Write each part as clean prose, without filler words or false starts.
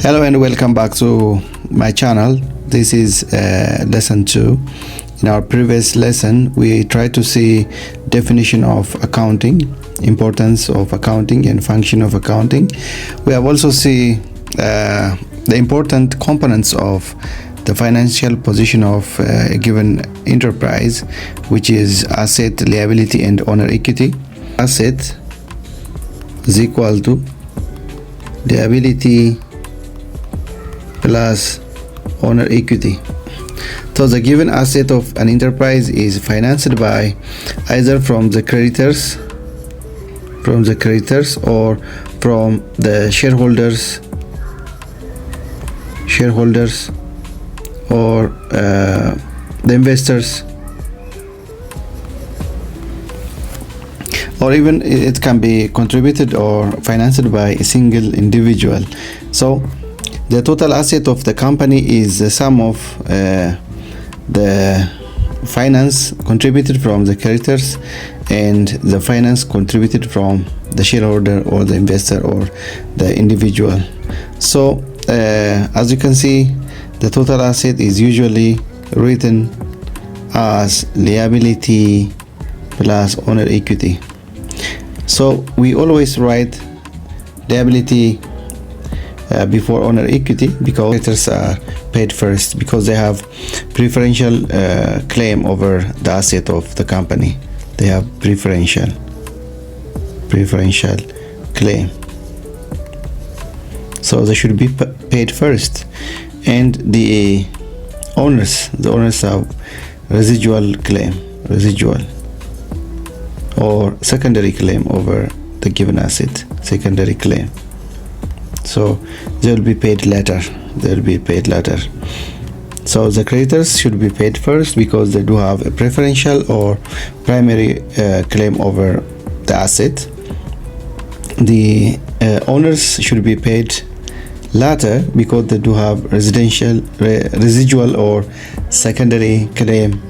Hello and welcome back to my channel. This is lesson 2. In our previous lesson we tried to see definition of accounting, importance of accounting and function of accounting. We have also seen the important components of the financial position of a given enterprise, which is asset, liability and owner equity. Asset is equal to liability plus owner equity. So the given asset of an enterprise is financed by either from the creditors or from the shareholders or the investors, or even it can be contributed or financed by a single individual. So the total asset of the company is the sum of the finance contributed from the creditors and the finance contributed from the shareholder or the investor or the individual. So as you can see, the total asset is usually written as liability plus owner equity. So we always write liability before owner equity because creditors are paid first, because they have preferential claim over the asset of the company. They have preferential claim, so they should be paid first. And the owners have residual or secondary claim over the given asset, secondary claim. So they will be paid later. So the creditors should be paid first because they do have a preferential or primary claim over the asset. The owners should be paid later because they do have residual or secondary claim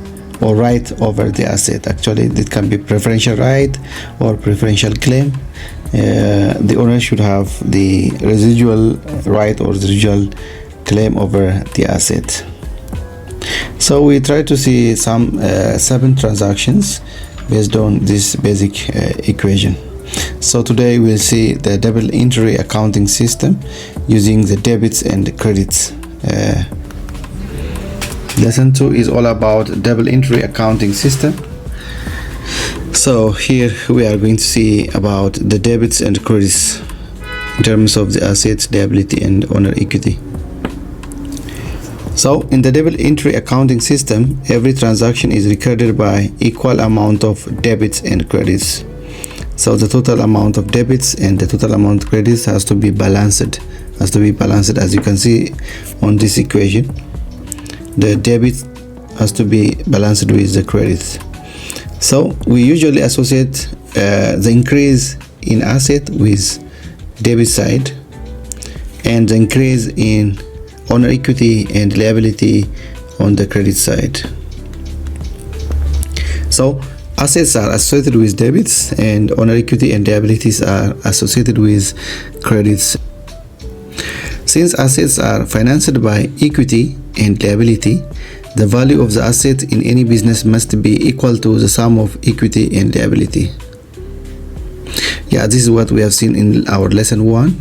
or right over the asset. Actually, it can be preferential right or preferential claim. The owner should have the residual right or residual claim over the asset. So we try to see some 7 transactions based on this basic equation. So today we'll see the double entry accounting system using the debits and credits. Lesson 2 is all about double entry accounting system. So here we are going to see about the debits and credits in terms of the assets, liability and owner equity. So in the double entry accounting system, every transaction is recorded by equal amount of debits and credits. So the total amount of debits and the total amount of credits has to be balanced. As you can see on this equation, the debit has to be balanced with the credits. So we usually associate the increase in asset with debit side and the increase in owner equity and liability on the credit side. So assets are associated with debits and owner equity and liabilities are associated with credits. Since assets are financed by equity and liability, the value of the asset in any business must be equal to the sum of equity and liability. Yeah, this is what we have seen in our lesson 1.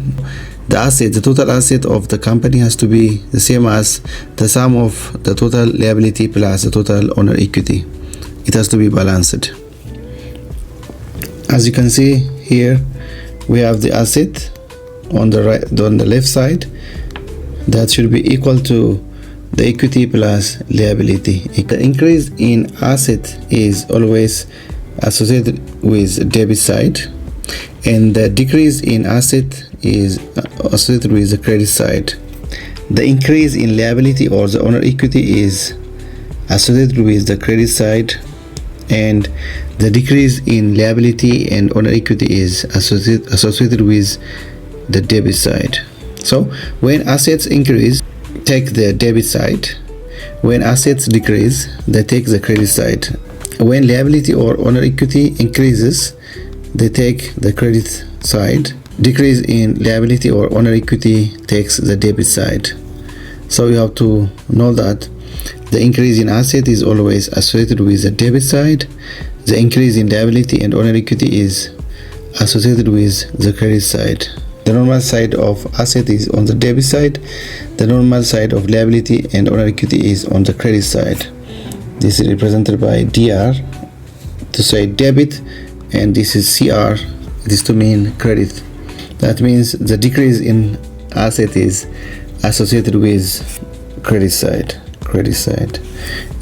The total asset of the company has to be the same as the sum of the total liability plus the total owner equity. It has to be balanced. As you can see here, we have the asset on the left side that should be equal to the equity plus liability. The increase in asset is always associated with debit side, and the decrease in asset is associated with the credit side. The increase in liability or the owner equity is associated with the credit side, and the decrease in liability and owner equity is associated with the debit side. So when assets increase, take the debit side. When assets decrease, they take the credit side. When liability or owner equity increases, they take the credit side. decrease in liability or owner equity takes the debit side. So you have to know that the increase in asset is always associated with the debit side. The increase in liability and owner equity is associated with the credit side. The normal side of asset is on the debit side. The normal side of liability and owner equity is on the credit side. This is represented by DR to say debit, and this is CR. It is to mean credit. That means the decrease in asset is associated with credit side,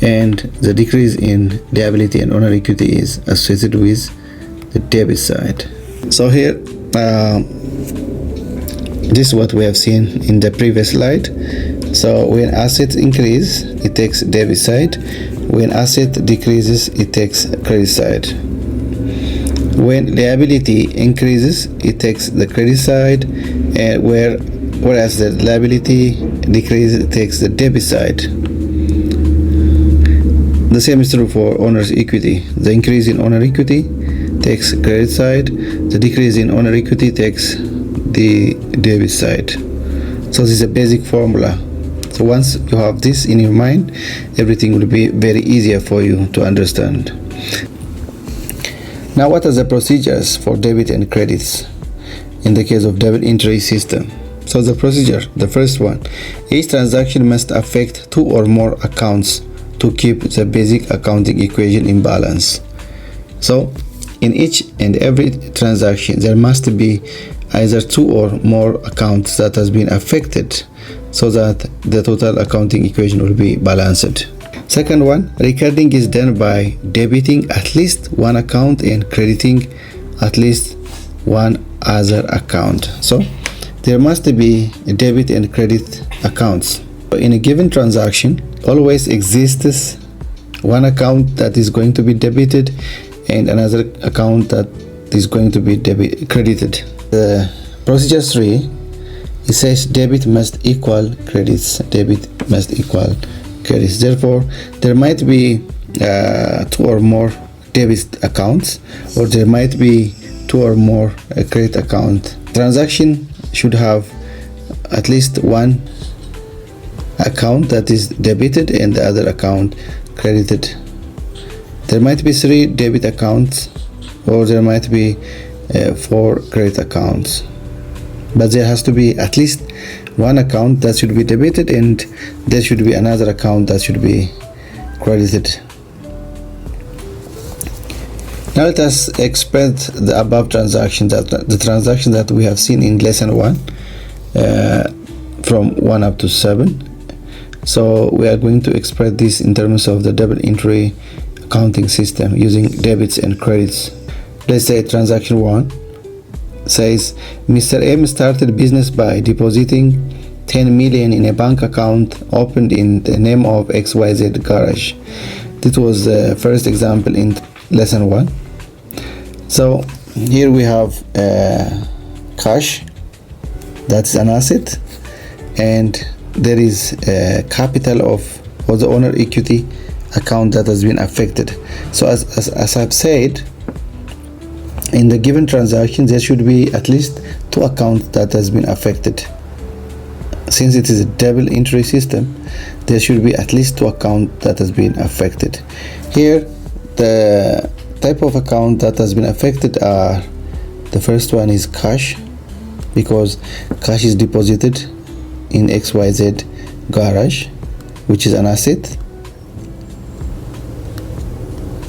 and the decrease in liability and owner equity is associated with the debit side. So here, this is what we have seen in the previous slide. So when assets increase, it takes debit side. When asset decreases, it takes credit side. When liability increases, it takes the credit side, and whereas the liability decreases, it takes the debit side. The same is true for owner's equity. The increase in owner equity takes credit side. The decrease in owner equity takes the debit side. So this is a basic formula. So once you have this in your mind, everything will be very easier for you to understand. Now, what are the procedures for debit and credits in the case of debit entry system? So the procedure, the first one, each transaction must affect two or more accounts to keep the basic accounting equation in balance. So in each and every transaction, there must be either two or more accounts that has been affected so that the total accounting equation will be balanced. Second one, recording is done by debiting at least one account and crediting at least one other account. So there must be debit and credit accounts. In a given transaction, always exists one account that is going to be debited and another account that is going to be credited. The procedure 3, it says debit must equal credits. Debit must equal credits. Therefore, there might be two or more debit accounts, or there might be two or more credit account. Transaction should have at least one account that is debited and the other account credited. There might be 3 debit accounts, or there might be 4 credit accounts, but there has to be at least one account that should be debited and there should be another account that should be credited. Now let us expand the above transaction, the transaction that we have seen in lesson 1 from 1 up to 7. So we are going to express this in terms of the debit entry accounting system using debits and credits. Let's say transaction 1 says Mr. M started business by depositing 10 million in a bank account opened in the name of XYZ Garage. This was the first example in lesson 1. So here we have cash, that's an asset, and there is a capital of or the owner equity account that has been affected. So as I've said, in the given transaction there should be at least 2 accounts that has been affected. Since it is a double entry system, there should be at least 2 accounts that has been affected. Here the type of account that has been affected are, the first one is cash, because cash is deposited in XYZ Garage, which is an asset.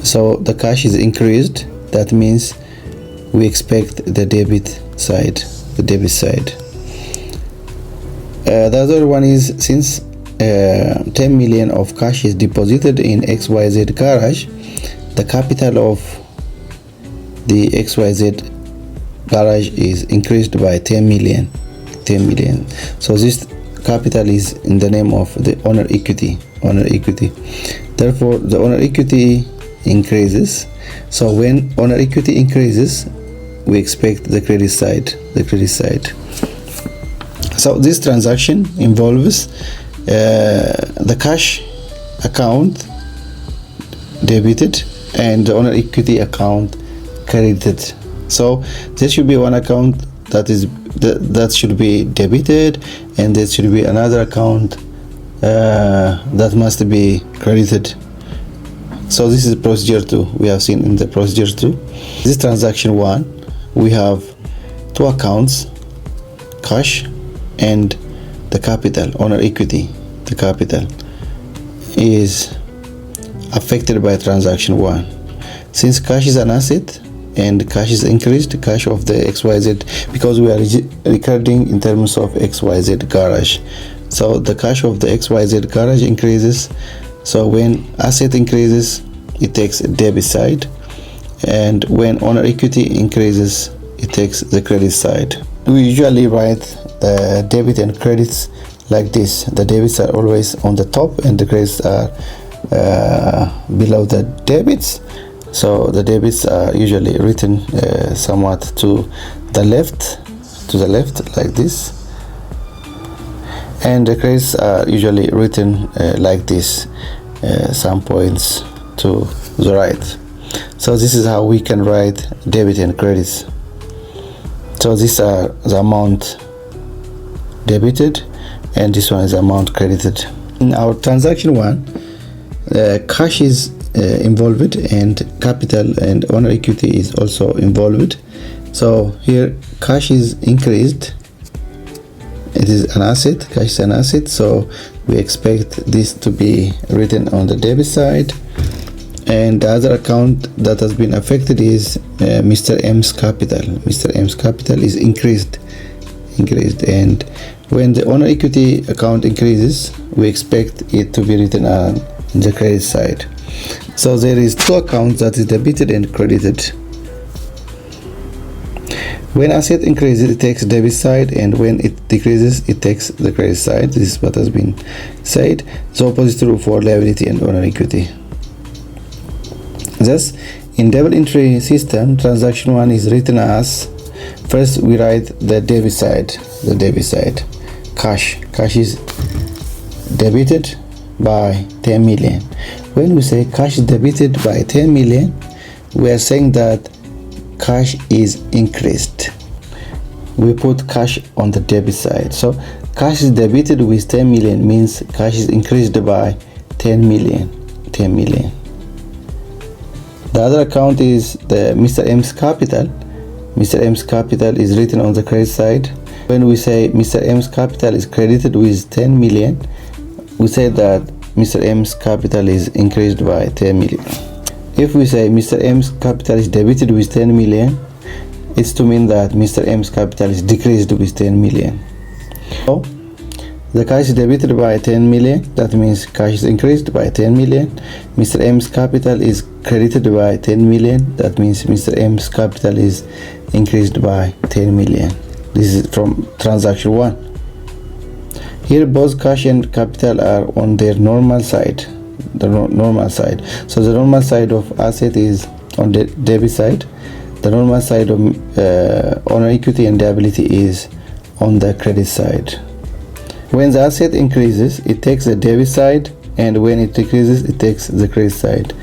So the cash is increased, that means we expect the debit side. The other one is, since 10 million of cash is deposited in XYZ Garage, the capital of the XYZ Garage is increased by 10 million. So this capital is in the name of the owner equity. Therefore the owner equity increases. So when owner equity increases, we expect the credit side. So this transaction involves the cash account debited and the owner equity account credited. So there should be one account that should be debited, and there should be another account that must be credited. So this is procedure 2. We have seen in the procedure 2. This transaction 1, we have two accounts, cash and the capital, owner equity. The capital is affected by transaction 1. Since cash is an asset and cash is increased, cash of the XYZ, because we are recording in terms of XYZ garage. So the cash of the XYZ garage increases. So when asset increases, it takes a debit side, and when owner equity increases, it takes the credit side. We usually write the debit and credits like this. The debits are always on the top and the credits are below the debits. So the debits are usually written somewhat to the left like this, and the credits are usually written like this, some points to the right. So this is how we can write debit and credits. So these are the amount debited, and this one is the amount credited. In our transaction 1, cash is involved, and capital and owner equity is also involved. So here cash is increased. It is an asset. Cash is an asset, so we expect this to be written on the debit side. And the other account that has been affected is Mr. M's capital. Mr. M's capital is increased, and when the owner equity account increases, we expect it to be written on the credit side. So there is two accounts that is debited and credited. When asset increases, it takes debit side, and when it decreases, it takes the credit side. This is what has been said. So opposite true for liability and owner equity. Thus, in double entry system, transaction 1 is written as, first we write the debit side. The debit side, cash is debited by 10 million. When we say cash is debited by 10 million, we are saying that cash is increased. We put cash on the debit side. So cash is debited with 10 million means cash is increased by 10 million. The other account is the Mr. M's capital. Mr. M's capital is written on the credit side. When we say Mr. M's capital is credited with 10 million, we say that Mr. M's capital is increased by 10 million. If we say Mr. M's capital is debited with 10 million, it's to mean that Mr. M's capital is decreased with 10 million. So the cash is debited by 10 million, that means cash is increased by 10 million. Mr. M's capital is credited by 10 million, that means Mr. M's capital is increased by 10 million. This is from transaction 1. Here both cash and capital are on their normal side, the normal side. So the normal side of asset is on the debit side. The normal side of owner equity and liability is on the credit side. When the asset increases, it takes the debit side, and when it decreases, it takes the credit side.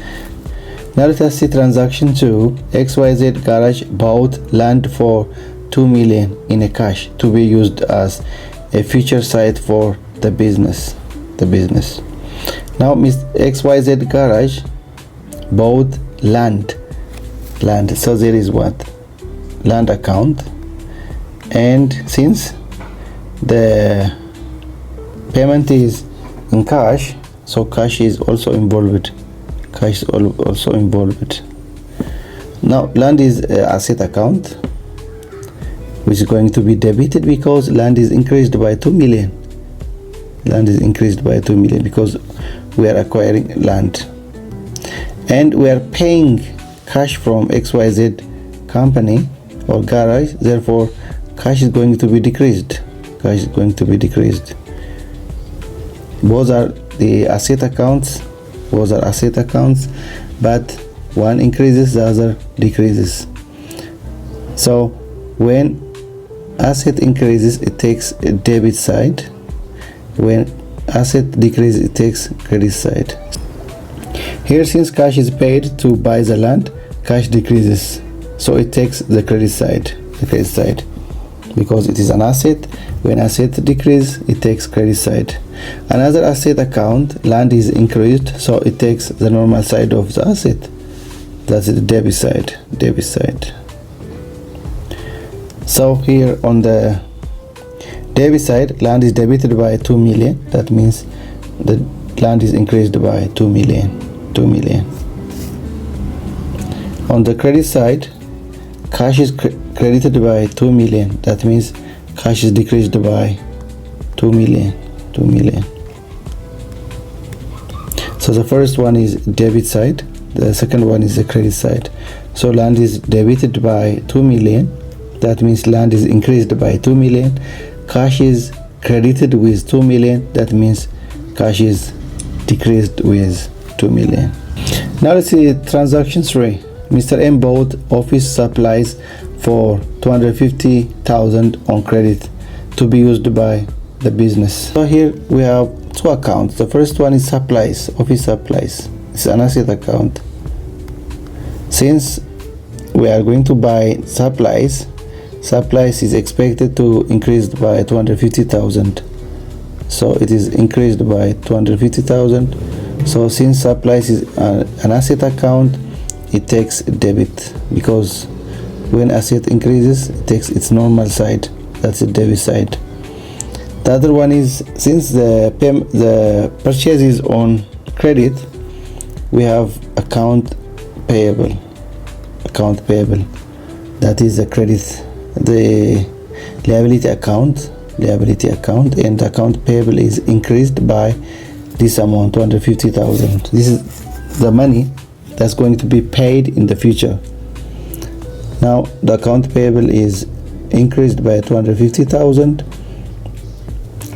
Now let us see transaction 2. XYZ garage bought land for 2 million in a cash to be used as a future site for the business. Now XYZ garage bought land. So there is what? Land account, and since the payment is in cash, so cash is also involved. Now land is asset account, which is going to be debited because land is increased by 2 million. Because we are acquiring land, and we are paying cash from XYZ company or garage. Therefore cash is going to be decreased. Both are the asset accounts, but one increases, the other decreases. So when asset increases, it takes a debit side. When asset decreases, it takes credit side. Here, since cash is paid to buy the land, cash decreases, so it takes the credit side. because it is an asset. When asset decrease, it takes credit side. Another asset account, land is increased, so it takes the normal side of the asset. That's the debit side. So here on the debit side, land is debited by 2 million. That means the land is increased by 2 million. On the credit side, cash is credited by 2 million. That means cash is decreased by 2 million. So the first one is debit side, the second one is the credit side. So land is debited by 2 million. That means land is increased by 2 million. Cash is credited with 2 million. That means cash is decreased with 2 million. Now let's see transaction 3. Mr. M bought office supplies for 250,000 on credit to be used by the business. So here we have two accounts. The first one is supplies, office supplies. It's an asset account. Since we are going to buy supplies is expected to increase by 250,000. So it is increased by 250,000. So since supplies is an asset account, it takes debit, because when asset increases, it takes its normal side. That's the debit side. The other one is, since the purchase is on credit, we have account payable. That is the credit, the liability account, and the account payable is increased by this amount, 250,000. This is the money that's going to be paid in the future. Now the account payable is increased by 250,000.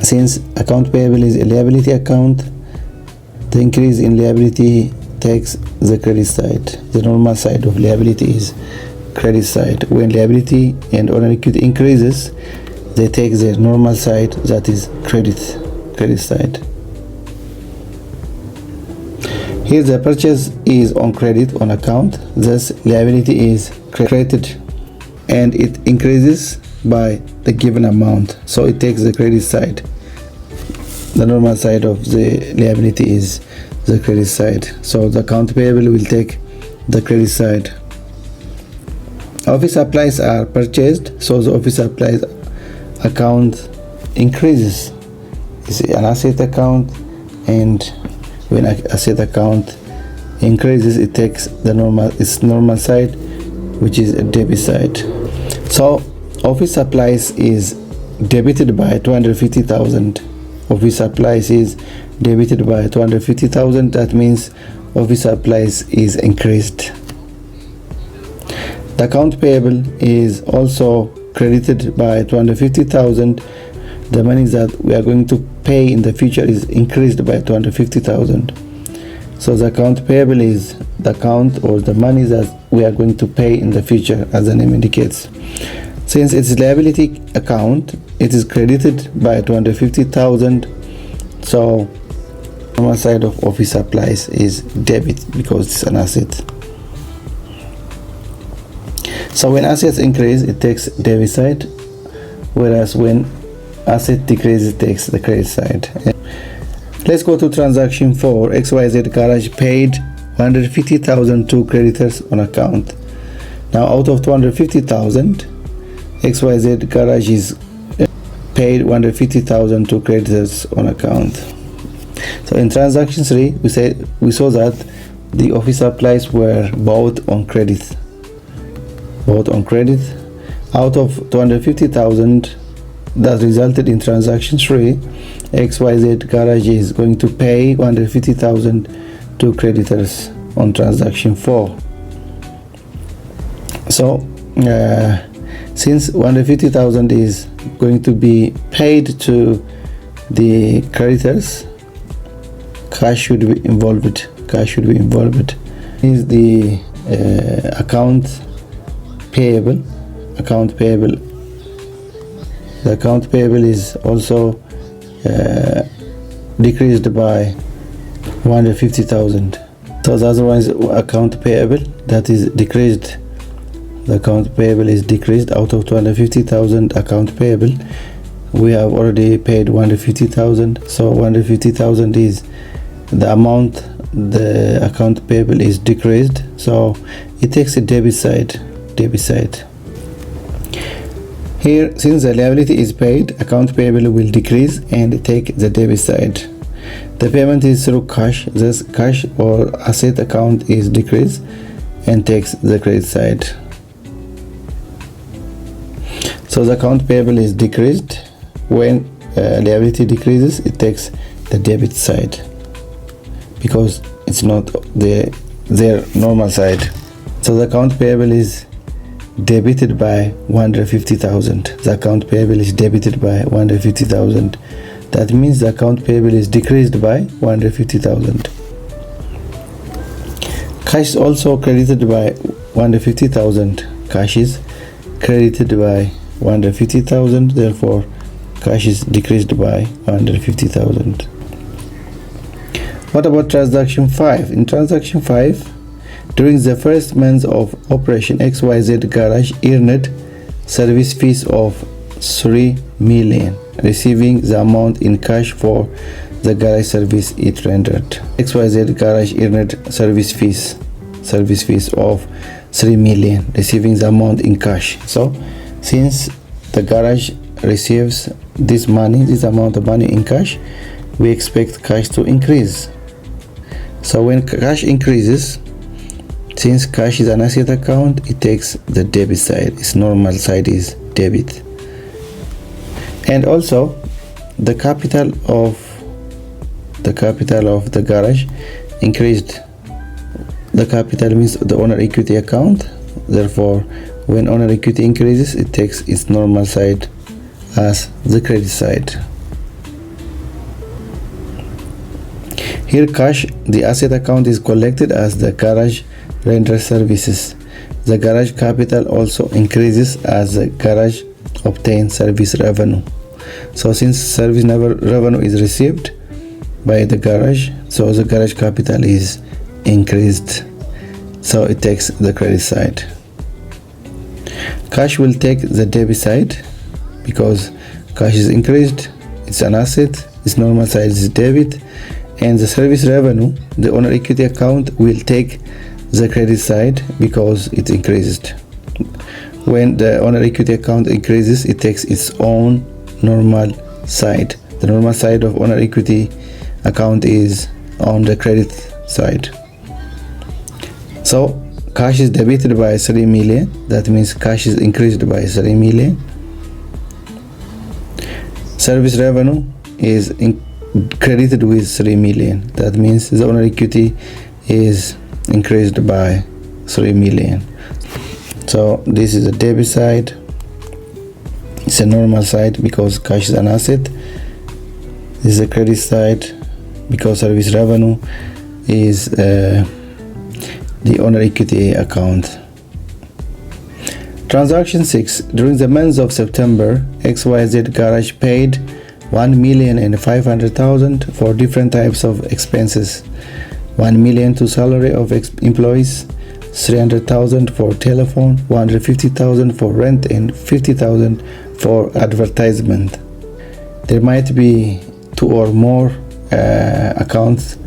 Since account payable is a liability account, the increase in liability takes the credit side. The normal side of liability is credit side. When liability and owner equity increases, they take their normal side, that is credit side. Here the purchase is on credit, on account, thus liability is credited and it increases by the given amount, so it takes the credit side. The normal side of the liability is the credit side, so the account payable will take the credit side. Office supplies are purchased, so the office supplies account increases. It's an asset account, and when asset account increases, it takes its normal side, which is a debit side. So office supplies is debited by 250,000. Office supplies is debited by 250,000. That means office supplies is increased. The account payable is also credited by 250,000. The money that we are going to pay in the future is increased by 250,000. So the account payable is the account or the money that we are going to pay in the future, as the name indicates. Since it's liability account, it is credited by 250,000. So normal side of office supplies is debit, because it's an asset. So when assets increase, it takes debit side, whereas when asset decreases, it takes the credit side. Let's go to transaction 4. XYZ Garage paid 150,000 to creditors on account. Now out of 250,000, XYZ Garage is paid 150,000 to creditors on account. So in transaction 3, we saw that the office supplies were bought on credit. Out of 250,000 that resulted in transaction 3, XYZ Garage is going to pay 150,000 to creditors on transaction 4. So since 150,000 is going to be paid to the creditors, cash should be involved. Is the account payable. The account payable is also decreased by 150,000. So the other one is account payable, that is decreased the account payable is decreased. Out of 250,000 account payable, we have already paid 150,000, so 150,000 is the amount the account payable is decreased, so it takes a debit side. Here, since the liability is paid, account payable will decrease and take the debit side. The payment is through cash. This cash or asset account is decreased and takes the credit side. So the account payable is decreased. When liability decreases, it takes the debit side because it's not their normal side. So the account payable is debited by 150,000. The account payable is debited by 150,000. That means the account payable is decreased by 150,000. Cash is also credited by 150,000. Cash is credited by 150,000. Therefore, cash is decreased by 150,000. What about transaction 5? In transaction 5, during the first month of operation, XYZ Garage earned service fees of 3 million, receiving the amount in cash for the garage service it rendered. XYZ Garage earned service fees of 3 million, receiving the amount in cash. So since the garage receives this amount of money in cash, we expect cash to increase. So when cash increases, since cash is an asset account, it takes the debit side. Its normal side is debit. And also the capital of the garage increased. The capital means the owner equity account. Therefore, when owner equity increases, it takes its normal side as the credit side. Here cash, the asset account, is collected as the garage renders services. The garage capital also increases as the garage obtains service revenue. So since service revenue is received by the garage, so the garage capital is increased, so it takes the credit side. Cash will take the debit side because cash is increased, it's an asset, its normal side is debit, and the service revenue, the owner equity account, will take the credit side because it increased. When the owner equity account increases, it takes its own normal side. The normal side of owner equity account is on the credit side. So cash is debited by 3 million. That means cash is increased by 3 million. Service revenue is credited with 3 million. That means the owner equity is increased by 3 million. So this is the debit side. It's a normal side because cash is an asset. This is a credit side because service revenue is the owner equity account. Transaction 6. During the month of September, XYZ Garage paid 1,500,000 for different types of expenses. 1 million to salary of employees, 300,000 for telephone, 150,000 for rent, and 50,000 for advertisement. There might be 2 or more accounts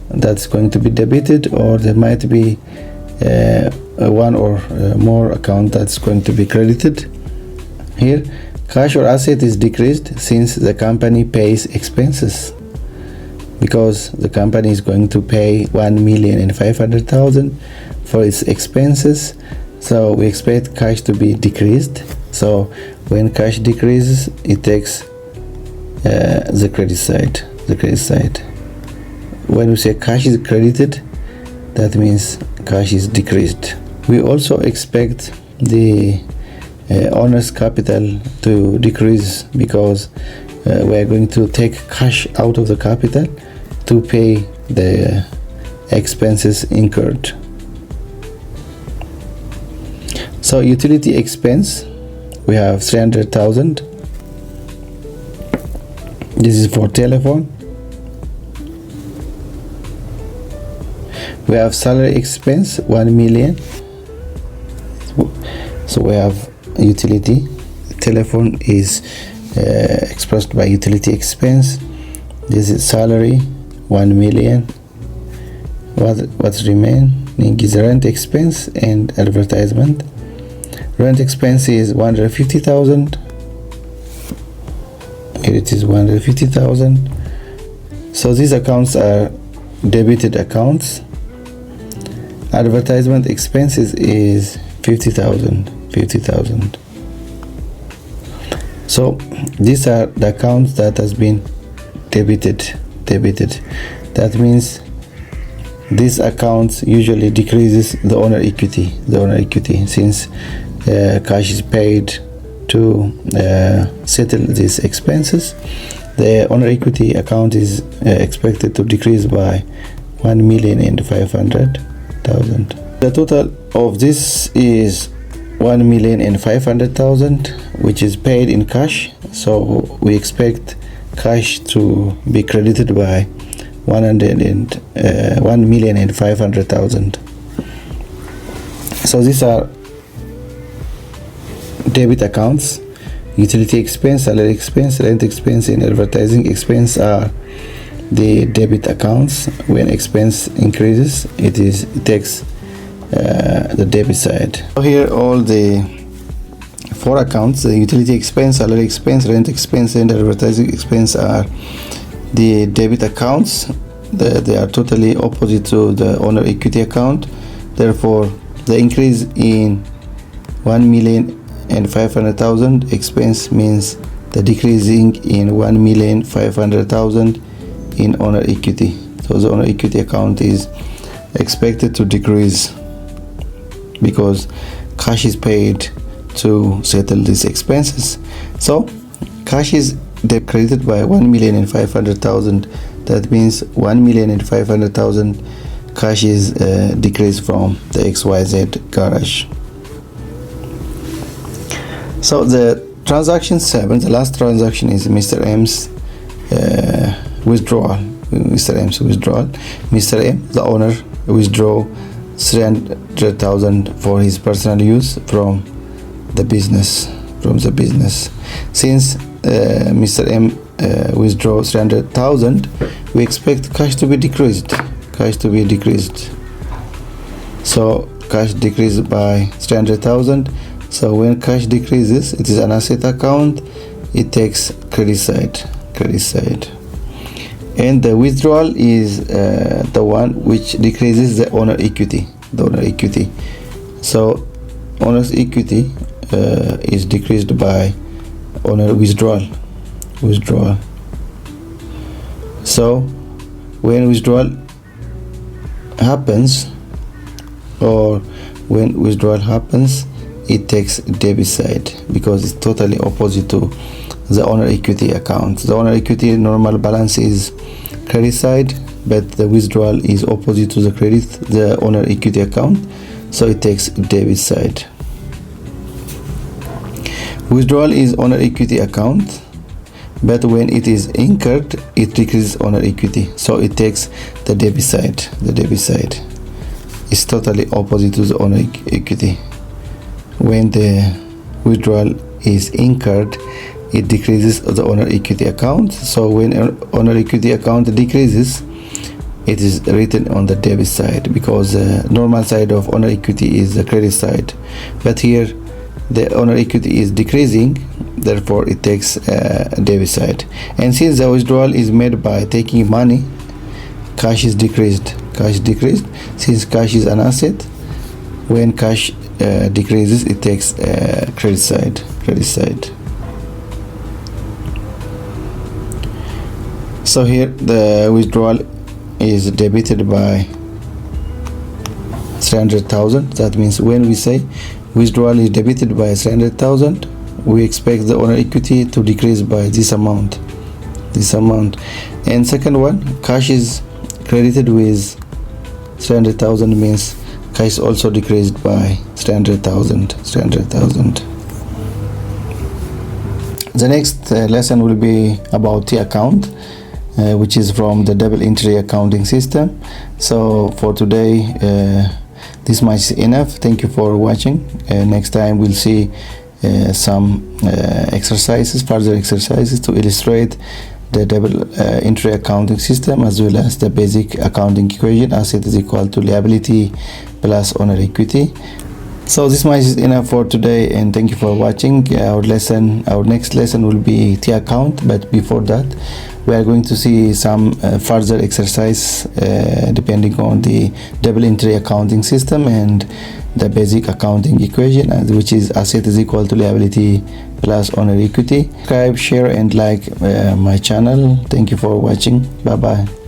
that's going to be debited, or there might be 1 or more account that's going to be credited. Here, cash or asset is decreased since the company pays expenses, because the company is going to pay 1,500,000 for its expenses. So we expect cash to be decreased. So when cash decreases, it takes the credit side. When we say cash is credited, that means cash is decreased. We also expect the owner's capital to decrease because we are going to take cash out of the capital to pay the expenses incurred. So utility expense, we have 300,000. This is for telephone. We have salary expense, 1 million. So we have utility. Telephone is expressed by utility expense. This is salary, 1 million. What remaining is rent expense and advertisement. Rent expense is 150,000. Here it is 150,000. So these accounts are debited accounts. Advertisement expenses is 50,000. So these are the accounts that has been debited. That means these accounts usually decreases the owner equity. Since cash is paid to settle these expenses, the owner equity account is expected to decrease by 1,500,000. The total of this is 1,500,000, which is paid in cash. So we expect cash to be credited by 1,500,000. So these are debit accounts. Utility expense, salary expense, rent expense, and advertising expense are the debit accounts. When expense increases, it takes the debit side. So here all the 4 accounts: the utility expense, salary expense, rent expense, and advertising expense are the debit accounts. They are totally opposite to the owner equity account. Therefore, the increase in 1,500,000 expense means the decreasing in 1,500,000 in owner equity. So the owner equity account is expected to decrease because cash is paid to settle these expenses. So cash is credited by 1,500,000. That means 1,500,000 cash is decreased from the XYZ garage. So the transaction 7, the last transaction, is Mr. M's withdrawal. Mr. M, the owner, withdraw 300,000 for his personal use from the business. Since Mr. M withdraw 300,000, we expect cash to be decreased. So cash decreased by 300,000. So when cash decreases, it is an asset account. It takes credit side. And the withdrawal is the one which decreases the owner equity. So owner's equity is decreased by owner withdrawal. So when withdrawal happens, it takes debit side because it's totally opposite to the owner equity account. The owner equity normal balance is credit side, but the withdrawal is opposite to the owner equity account, so it takes debit side. Withdrawal is owner equity account, but when it is incurred, it decreases owner equity, so it takes the debit side. Is totally opposite to the owner equity. When the withdrawal is incurred, it decreases the owner equity account. So when owner equity account decreases, it is written on the debit side because the normal side of owner equity is the credit side. But here the owner equity is decreasing, therefore it takes debit side. And since the withdrawal is made by taking money, cash is decreased. Since cash is an asset, when cash decreases, it takes credit side. So here the withdrawal is debited by 300,000. That means when we say withdrawal is debited by 300,000, we expect the owner equity to decrease by this amount. And second one, cash is credited with 300,000 means cash also decreased by 300,000. The next lesson will be about T account, which is from the double entry accounting system. So for today this much is enough. Thank you for watching. Next time we'll see some exercises, further exercises to illustrate the double entry accounting system, as well as the basic accounting equation: asset is equal to liability plus owner equity. So this much is enough for today, and thank you for watching. Our next lesson will be T account, but before that we are going to see some further exercise depending on the double entry accounting system and the basic accounting equation, which is asset is equal to liability plus owner equity. Subscribe, share and like my channel. Thank you for watching. Bye bye.